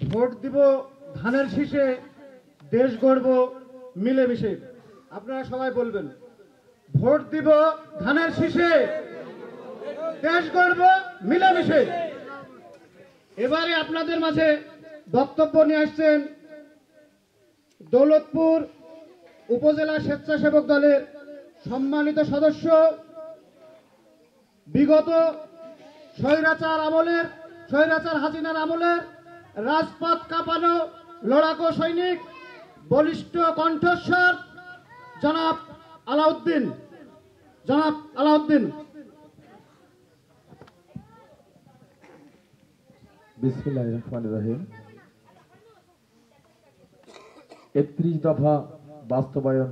Vote দিব ধানের শীষে, দেশ গড়ব মিলেমিশে। আপনারা সবাই বলবেন, ভোট দিব ধানের শীষে, দেশ গড়ব মিলেমিশে। এবারে আপনাদের মাঝে বক্তব্য নিয়ে আসছেন দৌলতপুর উপজেলা স্বেচ্ছাসেবক দলের সম্মানিত সদস্য, বিগত স্বৈরাচার হাসিনার আমলের রাজপথ কাঁপানো লড়াকু সৈনিক, বলিষ্ঠ কণ্ঠস্বর জনাব আলাউদ্দিন। বিসমিল্লাহির রহমানির রহিম। ৩১ দফা বাস্তবায়ন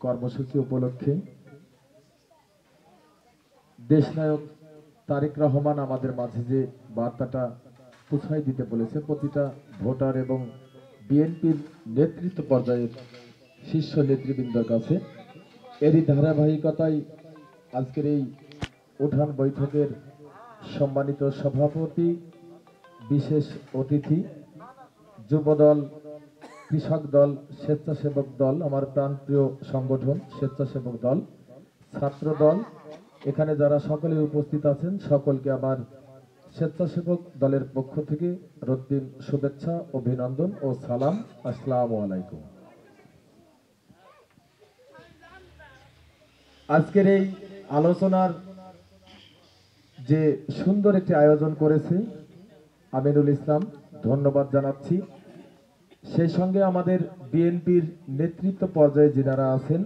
কর্মসূচি উপলক্ষে দেশনায়ক তারেক রহমান আমাদের মাঝে যে বার্তাটা পৌঁছায় দিতে বলেছে প্রতিটা ভোটার এবং বিএনপির নেতৃত্ব পর্যায়ের শীর্ষ নেতৃবৃন্দের কাছে, এরই ধারাবাহিকতায় আজকের এই উঠান বৈঠকের সম্মানিত সভাপতি, বিশেষ অতিথি, যুবদল, কৃষক দল, স্বেচ্ছাসেবক দল, আমার প্রাণপ্রিয় সংগঠন স্বেচ্ছাসেবক দল, ছাত্র দল, এখানে যারা সকলে উপস্থিত আছেন সকলকে আমার স্বেচ্ছাসেবক দলের পক্ষ থেকে রক্তিম শুভেচ্ছা, অভিনন্দন ও সালাম। আসসালামু আলাইকুম। আজকের এই আলোচনার যে সুন্দর একটি আয়োজন করেছে আমিনুল ইসলাম, ধন্যবাদ জানাচ্ছি। সেই সঙ্গে আমাদের বিএনপির নেতৃত্ব পর্যায়ে যারা আছেন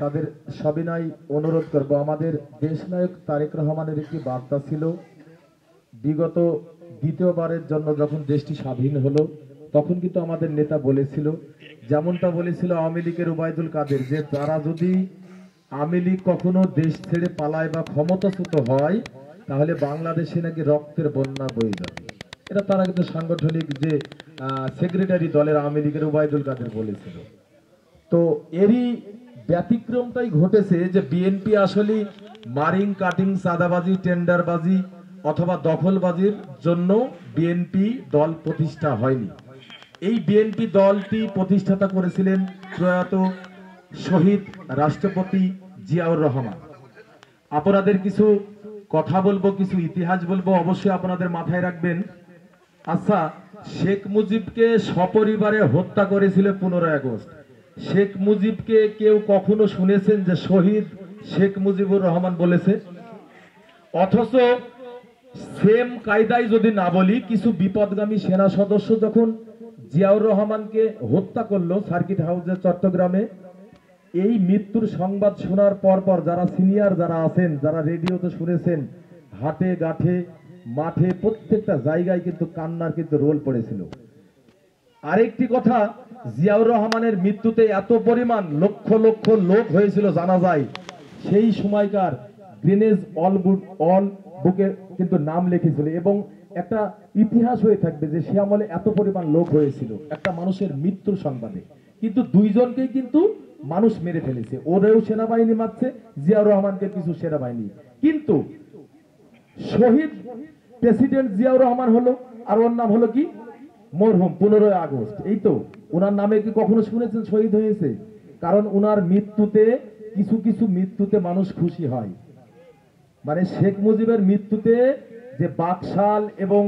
তাদের সবিনয় অনুরোধ করব, আমাদের দেশনায়ক তারেক রহমানের একটি বার্তা ছিল, বিগত দ্বিতীয়বারের জন্য যখন দেশটি স্বাধীন হলো তখন কিন্তু আমাদের নেতা বলেছিল, যেমনটা বলেছিল আওয়ামী লীগের ওবায়দুল কাদের, যে তারা যদি আওয়ামী লীগ কখনো দেশ ছেড়ে পালায় বা ক্ষমতাচ্যুত হয় তাহলে বাংলাদেশে নাকি রক্তের বন্যা বয়ে যাবে। এটা তারা কিন্তু সাংগঠনিক যে সেক্রেটারি দলের আওয়ামী লীগের ওবায়দুল কাদের বলেছিল। তো এরই ব্যতিক্রমটাই ঘটেছে যে বিএনপি আসলে মারিং কাটিং, চাঁদাবাজি, টেন্ডারবাজি অথবা দখলবাজির জন্য বিএনপি দল প্রতিষ্ঠা হয়নি। এই বিএনপি দলটি প্রতিষ্ঠাতা করেছিলেন প্রয়াত শহীদ রাষ্ট্রপতি জিয়াউর রহমান। আপনাদের কিছু কথা বলবো, কিছু ইতিহাস বলবো, অবশ্যই আপনাদের মাথায় রাখবেন। আচ্ছা, শেখ মুজিবকে সপরিবারে হত্যা করেছিল 15 আগস্ট। শেখ মুজিবকে কেউ কখনো শুনেছেন যে শহীদ শেখ মুজিবুর রহমান বলেছে? অথচ সেম কায়দায় যদি না বলি, কিছু বিপদগামী সেনা সদস্য যখন জিয়াউর রহমানকে হত্যা করলো সার্কিট হাউসে চট্টগ্রামে, এই মৃত্যুর সংবাদ শোনার পর যারা সিনিয়র যারা আছেন, যারা রেডিওতে শুনেছেন, হাটে ঘাটে মাঠে প্রত্যেকটা জায়গায় কিন্তু কান্নার কিন্তু রোল পড়েছিল। আরেকটি কথা, জিয়াউর রহমানের মৃত্যুতে এত পরিমাণ লক্ষ লক্ষ লোক হয়েছিল জানা যায়, সেই সময়কার গ্রিনেজ অল বুকে কিন্তু নাম লিখেছিল এবং একটা ইতিহাস হয়ে থাকবে যে সে আমলে এত পরিমাণ লোক হয়েছিল একটা মানুষের মৃত্যুর সংবাদে। কিন্তু দুইজনকেই কিন্তু মানুষ মেরে ফেলেছে, ওরেও সেনাবাহিনী মারছে, জিয়াউর রহমানকে কিছু সেনাবাহিনী। কিন্তু শহীদ প্রেসিডেন্ট জিয়াউর রহমান হলো, আর ওর নাম হলো কি মরহুম 15 আগস্ট। এই তো, ওনার নামে কি কখনো শুনেছেন শহীদ হয়েছে? কারণ ওনার মৃত্যুতে কিছু মৃত্যুতে মানুষ খুশি হয়। মানে শেখ মুজিবের মৃত্যুতে যে বাকশাল এবং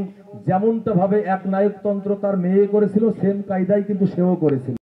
যেমনটা ভাবে এক নায়কতন্ত্র তার মেয়ে করেছিল, সেম কায়দায় কিন্তু সেও করেছিল।